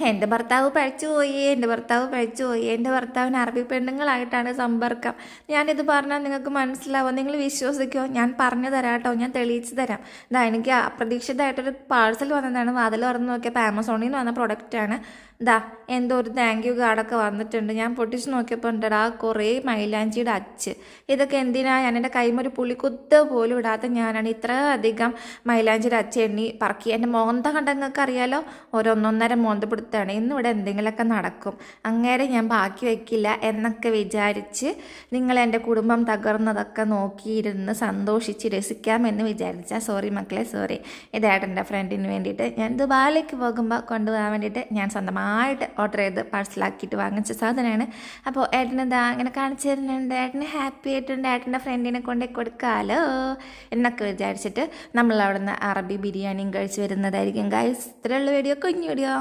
എൻ്റെ ഭർത്താവ് പഴിച്ചുപോയി, എൻ്റെ ഭർത്താവിന് അറബി പെണ്ണുങ്ങളായിട്ടാണ് സമ്പർക്കം. ഞാനിത് പറഞ്ഞാൽ നിങ്ങൾക്ക് മനസ്സിലാവോ? നിങ്ങൾ വിശ്വസിക്കുമോ? ഞാൻ പറഞ്ഞു തരാം കേട്ടോ, ഞാൻ തെളിയിച്ച് തരാം. ഇതാ എനിക്ക് അപ്രതീക്ഷിതമായിട്ടൊരു പാഴ്സൽ വന്നതാണ്. വാതിൽ തുറന്ന് നോക്കിയപ്പോൾ ആമസോണിൽ നിന്ന് വന്ന പ്രൊഡക്റ്റാണ്. ഇതാ എന്തോ ഒരു താങ്ക് യു കാർഡൊക്കെ വന്നിട്ടുണ്ട്. ഞാൻ പൊട്ടിച്ച് നോക്കിയപ്പോൾ ഉണ്ടടാ കുറേ മൈലാഞ്ചിയുടെ അച്ച്. ഇതൊക്കെ എന്തിനാ? ഞാൻ എൻ്റെ കൈമൊരു പുളിക്കുത്ത് പോലും ഇടാത്ത ഞാനാണ് ഇത്ര അധികം മൈലാഞ്ചിയുടെ അച്ച് എണ്ണി പറക്കി. എൻ്റെ മോന്ത കണ്ടെങ്കിൽ അറിയാലോ, ഒരൊന്നൊന്നര മോന്തപ്പെടുത്താണ്. ഇന്നിവിടെ എന്തെങ്കിലുമൊക്കെ നടക്കും. അങ്ങേരെ ഞാൻ ബാക്കി വയ്ക്കില്ല എന്നൊക്കെ വിചാരിച്ച് നിങ്ങൾ എൻ്റെ കുടുംബം തകർന്നതൊക്കെ നോക്കിയിരുന്ന് സന്തോഷിച്ച് രസിക്കാമെന്ന് വിചാരിച്ചാൽ സോറി മക്കളെ, സോറി. ഇതായിട്ട് എൻ്റെ ഫ്രണ്ടിന് വേണ്ടിയിട്ട് ഞാൻ ദുബായിലേക്ക് പോകുമ്പോൾ കൊണ്ടുപോകാൻ വേണ്ടിയിട്ട് ഞാൻ സ്വന്തമായിട്ട് ഓർഡർ ചെയ്ത് പാഴ്സലാക്കിയിട്ട് വാങ്ങിച്ച സാധനമാണ്. അപ്പോൾ ഏട്ടന് ഇതാ ഇങ്ങനെ കാണിച്ചു തരുന്നുണ്ട്. ഏട്ടന് ഹാപ്പി ആയിട്ടുണ്ട്, ഏട്ടൻ്റെ ഫ്രണ്ടിനെ കൊണ്ടേ കൊടുക്കാമല്ലോ എന്നൊക്കെ വിചാരിച്ചിട്ട് നമ്മൾ അവിടെ നിന്ന് അറബി ബിരിയാണിയും കഴിച്ച് വരുന്നതായിരിക്കും ഗൈസ്. ഇത്രയുള്ള വീഡിയോ, കുഞ്ഞു വീഡിയോ.